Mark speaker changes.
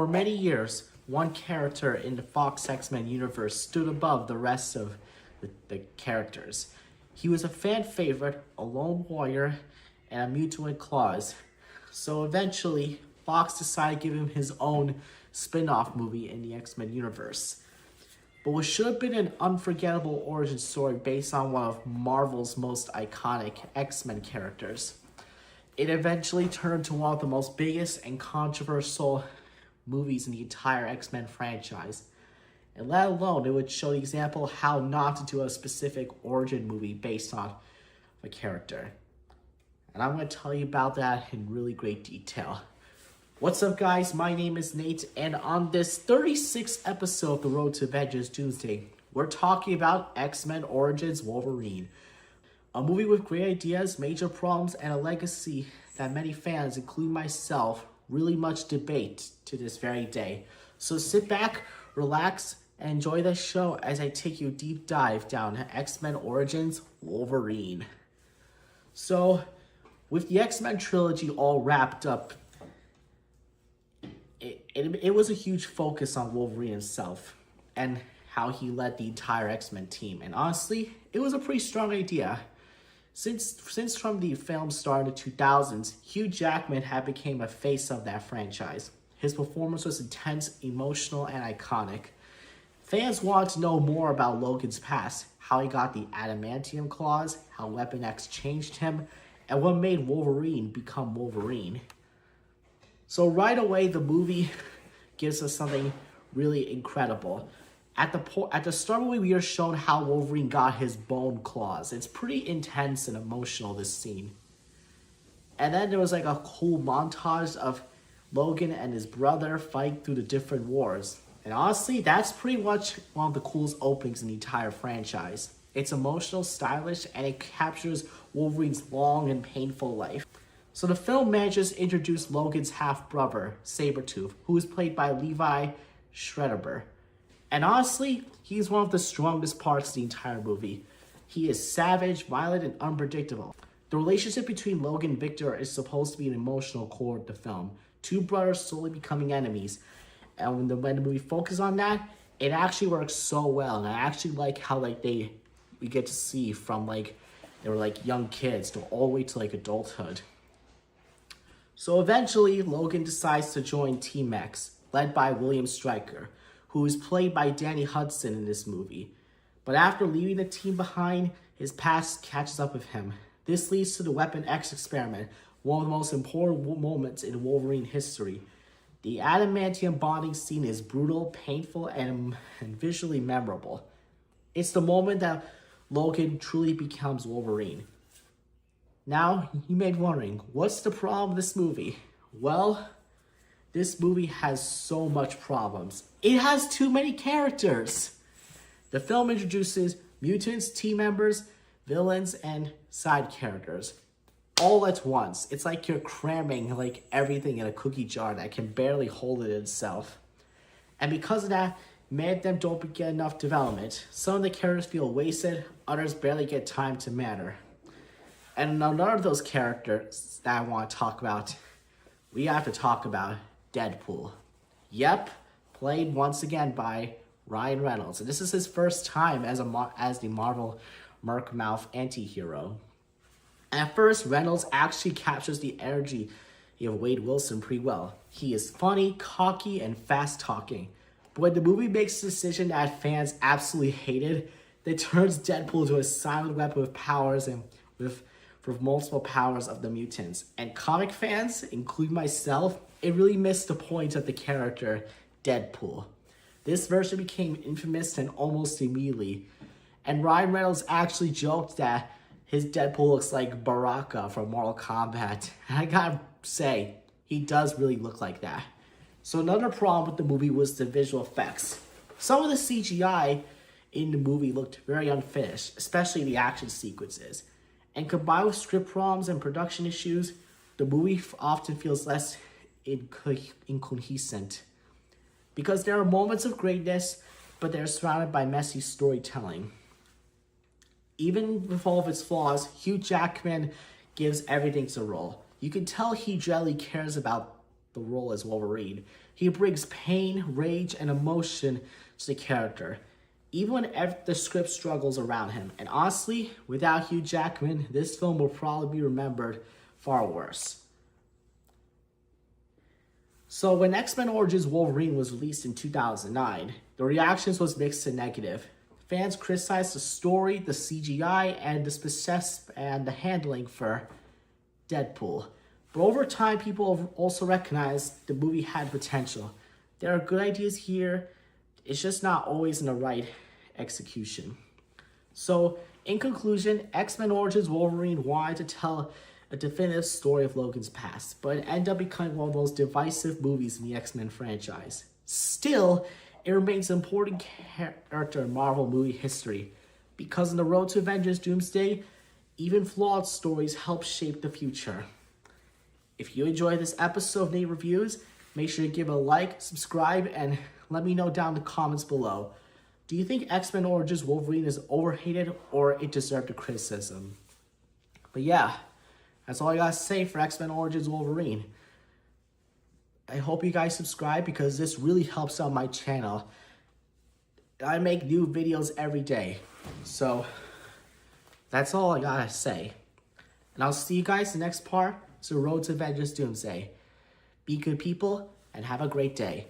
Speaker 1: For many years, one character in the Fox X-Men universe stood above the rest of the characters. He was a fan favorite, a lone warrior, and a mutant with claws. So eventually, Fox decided to give him his own spin-off movie in the X-Men universe. But what should have been an unforgettable origin story based on one of Marvel's most iconic X-Men characters, it eventually turned into one of the most biggest and controversial movies in the entire X-Men franchise. And let alone, it would show the example of how not to do a specific origin movie based on a character. And I'm going to tell you about that in really great detail. What's up, guys? My name is Nate, and on this 36th episode of The Road to Avengers Doomsday, we're talking about X-Men Origins Wolverine. A movie with great ideas, major problems, and a legacy that many fans, including myself, really much debate to this very day. So sit back, relax, and enjoy the show as I take you a deep dive down X-Men Origins Wolverine. So, with the X-Men trilogy all wrapped up, it was a huge focus on Wolverine himself and how he led the entire X-Men team. And honestly, it was a pretty strong idea. Since from the film started in the 2000s, Hugh Jackman had become a face of that franchise. His performance was intense, emotional, and iconic. Fans wanted to know more about Logan's past, how he got the adamantium claws, how Weapon X changed him, and what made Wolverine become Wolverine. So right away, the movie gives us something really incredible. At the start of the movie, we are shown how Wolverine got his bone claws. It's pretty intense and emotional, this scene. And then there was like a cool montage of Logan and his brother fight through the different wars. And honestly, that's pretty much one of the coolest openings in the entire franchise. It's emotional, stylish, and it captures Wolverine's long and painful life. So the film manages to introduce Logan's half-brother, Sabretooth, who is played by Levi Schreiber. And honestly, he's one of the strongest parts of the entire movie. He is savage, violent, and unpredictable. The relationship between Logan and Victor is supposed to be an emotional core of the film. Two brothers slowly becoming enemies. And when the movie focuses on that, it actually works so well. And I actually like how we get to see from they were young kids to all the way to adulthood. So eventually, Logan decides to join Team X, led by William Stryker, who is played by Danny Hudson in this movie. But after leaving the team behind, his past catches up with him. This leads to the Weapon X experiment, one of the most important moments in Wolverine history. The adamantium bonding scene is brutal, painful, and visually memorable. It's the moment that Logan truly becomes Wolverine. Now, you may be wondering, what's the problem with this movie? Well, this movie has so much problems. It has too many characters. The film introduces mutants, team members, villains, and side characters all at once. It's like you're cramming everything in a cookie jar that can barely hold it itself. And because of that, many of them don't get enough development. Some of the characters feel wasted, others barely get time to matter. And another of those characters that I want to talk about, we have to talk about Deadpool. Yep, played once again by Ryan Reynolds. And this is his first time as the Marvel Merc-Mouth anti-hero. At first, Reynolds actually captures the energy of Wade Wilson pretty well. He is funny, cocky, and fast-talking. But when the movie makes a decision that fans absolutely hated, it turns Deadpool into a silent weapon with powers and with multiple powers of the mutants. And comic fans, including myself, it really missed the point of the character Deadpool. This version became infamous and almost immediately. And Ryan Reynolds actually joked that his Deadpool looks like Baraka from Mortal Kombat. And I gotta say, he does really look like that. So another problem with the movie was the visual effects. Some of the CGI in the movie looked very unfinished, especially the action sequences. And combined with script problems and production issues, the movie often feels less incoherent. Because there are moments of greatness, but they're surrounded by messy storytelling. Even with all of its flaws, Hugh Jackman gives everything to the role. You can tell he genuinely cares about the role as Wolverine. He brings pain, rage, and emotion to the character, even when the script struggles around him. And honestly, without Hugh Jackman, this film will probably be remembered far worse. So when X-Men Origins Wolverine was released in 2009, the reactions was mixed to negative. Fans criticized the story, the CGI, and the handling for Deadpool. But over time, people also recognized the movie had potential. There are good ideas here, it's just not always in the right execution. So, in conclusion, X-Men Origins Wolverine wanted to tell a definitive story of Logan's past, but it ended up becoming one of the most divisive movies in the X-Men franchise. Still, it remains an important character in Marvel movie history, because in the road to Avengers Doomsday, even flawed stories help shape the future. If you enjoyed this episode of Nate Reviews, make sure to give it a like, subscribe, and let me know down in the comments below. Do you think X-Men Origins Wolverine is overhated or it deserved a criticism? But yeah, that's all I gotta say for X-Men Origins Wolverine. I hope you guys subscribe because this really helps out my channel. I make new videos every day. So, that's all I gotta say. And I'll see you guys in the next part. It's the Road to Avengers Doomsday. Be good people and have a great day.